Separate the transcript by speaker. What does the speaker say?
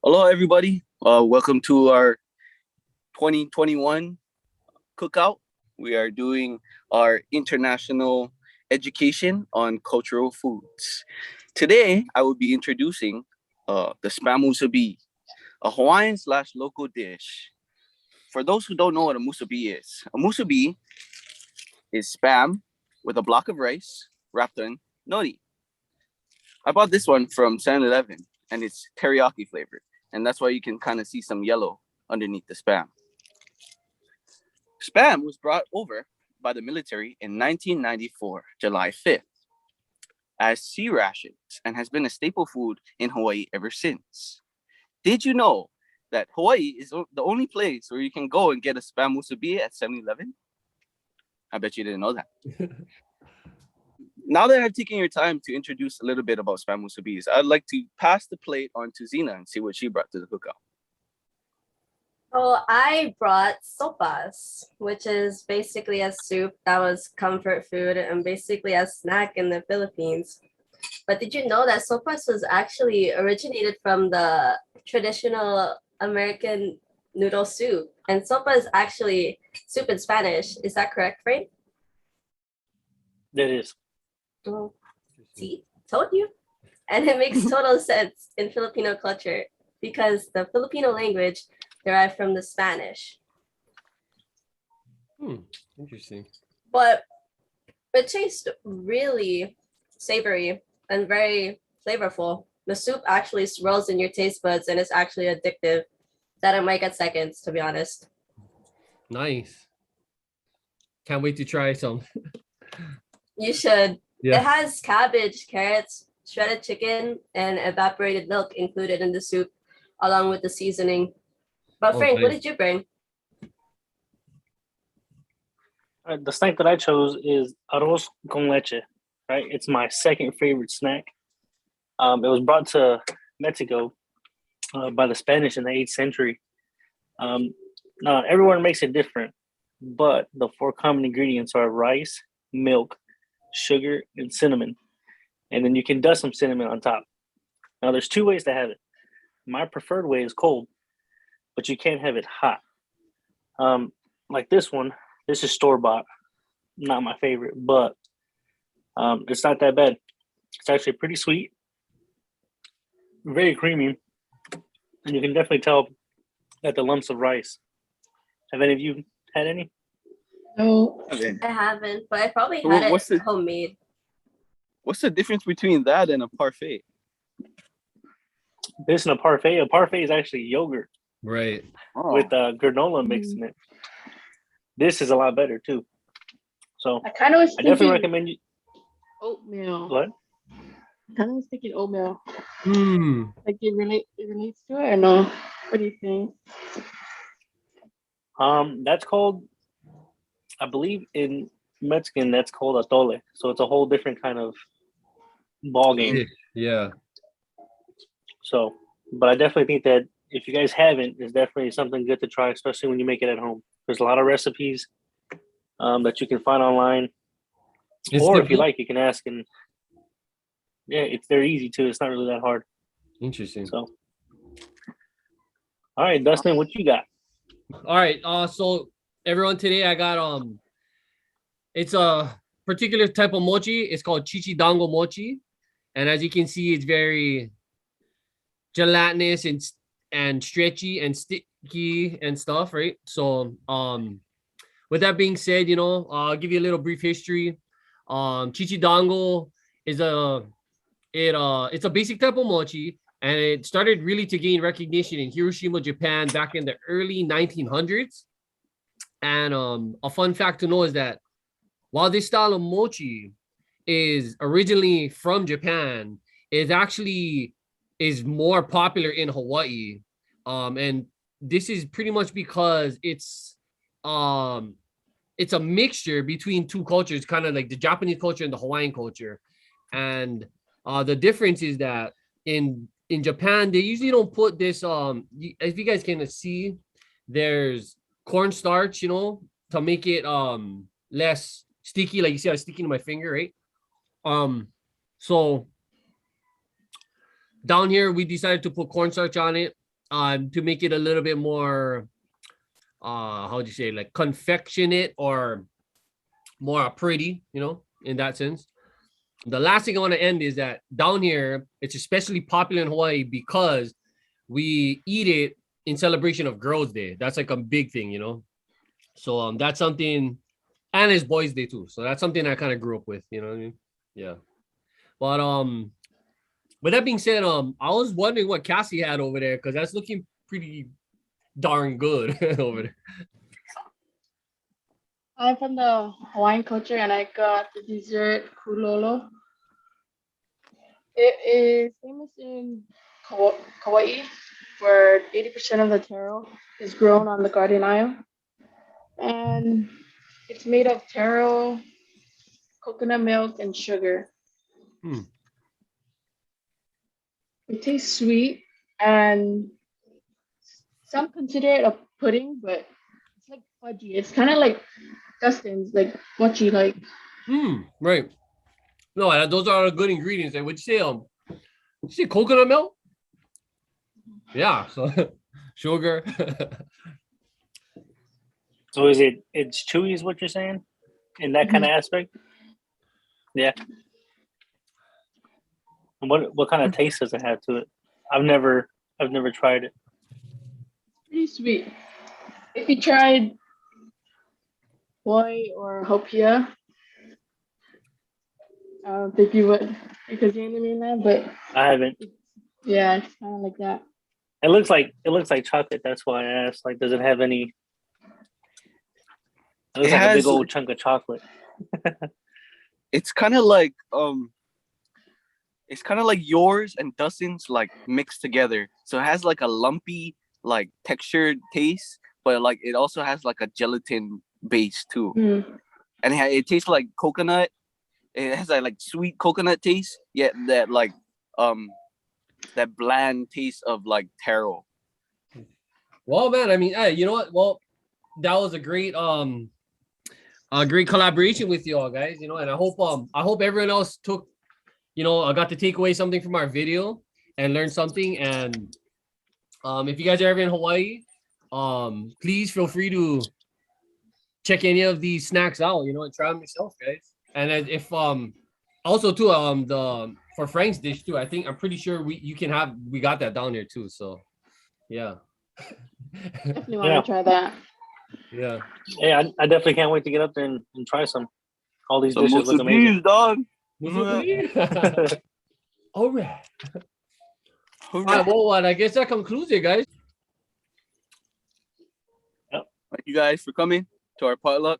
Speaker 1: Hello, everybody. Welcome to our 2021 cookout. We are doing our international education on cultural foods. Today, I will be introducing the spam musubi, a Hawaiian slash local dish. For those who don't know what a musubi is spam with a block of rice wrapped in nori. I bought this one from 7-Eleven and it's teriyaki flavored. And that's why you can kind of see some yellow underneath the spam. Spam was brought over by the military in 1994, July 5th, as sea rations and has been a staple food in Hawaii ever since. Did you know that Hawaii is the only place where you can go and get a spam musubi at 7-Eleven? I bet you didn't know that. Now that I've taken your time to introduce a little bit about spam musubis, I'd like to pass the plate on to Zena and see what she brought to the cookout.
Speaker 2: Well, I brought sopas, which is basically a soup that was comfort food and basically a snack in the Philippines. But did you know that sopas was actually originated from the traditional American noodle soup? And sopa is actually soup in Spanish. Is that correct, Frank?
Speaker 3: That is.
Speaker 2: Well, see, told you. And it makes total sense in Filipino culture because the Filipino language derived from the Spanish.
Speaker 4: Interesting.
Speaker 2: But it tastes really savory and very flavorful. The soup actually swirls in your taste buds and it's actually addictive. That it might get seconds, to be honest.
Speaker 4: Nice. Can't wait to try some.
Speaker 2: You should.
Speaker 4: Yeah.
Speaker 2: It has cabbage, carrots, shredded chicken, and evaporated milk included in the soup, along with the seasoning. But Frank, what
Speaker 4: nice.
Speaker 2: did you bring?
Speaker 3: The snack that I chose is arroz con leche. Right, it's my second favorite snack. It was brought to Mexico by the Spanish in the 8th century. Now everyone makes it different, but the four common ingredients are rice, milk, sugar, and cinnamon. And then you can dust some cinnamon on top. Now there's two ways to have it. My preferred way is cold, but you can't have it hot. Like this one, this is store-bought. Not my favorite, but it's not that bad. It's actually pretty sweet, very creamy, and you can definitely tell that the lumps of rice. Have any of you had any?
Speaker 2: No, I haven't, but I probably
Speaker 1: So
Speaker 2: had
Speaker 1: what's
Speaker 2: it
Speaker 1: the-
Speaker 2: homemade.
Speaker 1: What's the difference between that and a parfait?
Speaker 3: This and a parfait. A parfait is actually yogurt
Speaker 4: Right.
Speaker 1: Oh,
Speaker 3: with granola mixed in it. This is a lot better too. So
Speaker 5: I kind of was
Speaker 3: I definitely
Speaker 5: thinking
Speaker 3: recommend you.
Speaker 5: oatmeal.
Speaker 3: What?
Speaker 5: I kind of was thinking oatmeal.
Speaker 4: Like
Speaker 5: It relates to it or no? What do you think?
Speaker 3: That's called, I believe in Mexican, that's called atole. So it's a whole different kind of ball game.
Speaker 4: Yeah.
Speaker 3: So, but I definitely think that if you guys haven't, it's definitely something good to try, especially when you make it at home. There's a lot of recipes that you can find online,
Speaker 4: It's
Speaker 3: or if you
Speaker 4: simple.
Speaker 3: like, you can ask. And yeah, they're easy too. It's not really that hard.
Speaker 4: Interesting.
Speaker 3: So, all right, Dustin, what you got?
Speaker 4: All right. So everyone, today I got it's a particular type of mochi. It's called chichidango mochi, and as you can see, it's very gelatinous and stretchy and sticky and stuff, right? So with that being said, I'll give you a little brief history. Chichidango is it's a basic type of mochi, and it started really to gain recognition in Hiroshima, Japan, back in the early 1900s. And a fun fact to know is that while this style of mochi is originally from Japan, it actually is more popular in Hawaii. And this is pretty much because it's a mixture between two cultures, kind of like the Japanese culture and the Hawaiian culture. And the difference is that in Japan, they usually don't put this if you guys can see, there's cornstarch, to make it less sticky. Like you see, I was sticking to my finger, right? So down here we decided to put cornstarch on it. to make it a little bit more how would you say, like confectionate or more pretty, in that sense. The last thing I want to end is that down here, it's especially popular in Hawaii because we eat it in celebration of Girls' Day. That's like a big thing. So that's something, and it's Boys' Day too. So that's something I kind of grew up with, you know what I mean? Yeah. But with that being said, I was wondering what Cassie had over there because that's looking pretty darn good over there.
Speaker 5: I'm from the Hawaiian culture and I got the dessert kulolo. It is famous in Kauai, where 80% of the taro is grown on the Guardian Isle. And it's made of taro, coconut milk, and sugar.
Speaker 4: Hmm.
Speaker 5: It tastes sweet, and some consider it a pudding, but it's like fudgy. It's kind of like Dustin's, like mochi, like.
Speaker 4: Right. No, those are good ingredients. Would you say coconut milk? Yeah. So sugar.
Speaker 3: So it's chewy is what you're saying? In that kind of aspect? Yeah. And what kind of taste does it have to it? I've never tried it.
Speaker 5: Pretty sweet. If you tried Hoi or Hopia, I don't think you would because you're in the mainland, but
Speaker 3: I haven't.
Speaker 5: yeah, it's kind of like that.
Speaker 3: It looks like chocolate. That's why I asked. Like, does it have any? It looks
Speaker 1: It
Speaker 3: like a big
Speaker 1: has-
Speaker 3: old chunk of chocolate.
Speaker 1: It's kind of like yours and Dustin's like mixed together. So it has like a lumpy, like textured taste, but like it also has like a gelatin base too.
Speaker 5: Mm.
Speaker 1: And it tastes like coconut. It has like sweet coconut taste, yet that like that bland taste of like taro.
Speaker 4: Well, man, I mean, hey, you know what? Well, that was a great collaboration with you all guys, and I hope everyone else took, I got to take away something from our video and learn something. And if you guys are ever in Hawaii, please feel free to check any of these snacks out, and try them yourself, guys. And if also too, for Frank's dish too, I'm pretty sure we got that down there too. So yeah.
Speaker 5: Definitely want to try that.
Speaker 4: Yeah.
Speaker 3: Yeah, I definitely can't wait to get up there and try some. All these
Speaker 1: Some
Speaker 3: dishes look amazing.
Speaker 1: musubis, dog.
Speaker 4: All right. All right. Well, I guess that concludes it, guys.
Speaker 1: Thank you guys for coming to our potluck.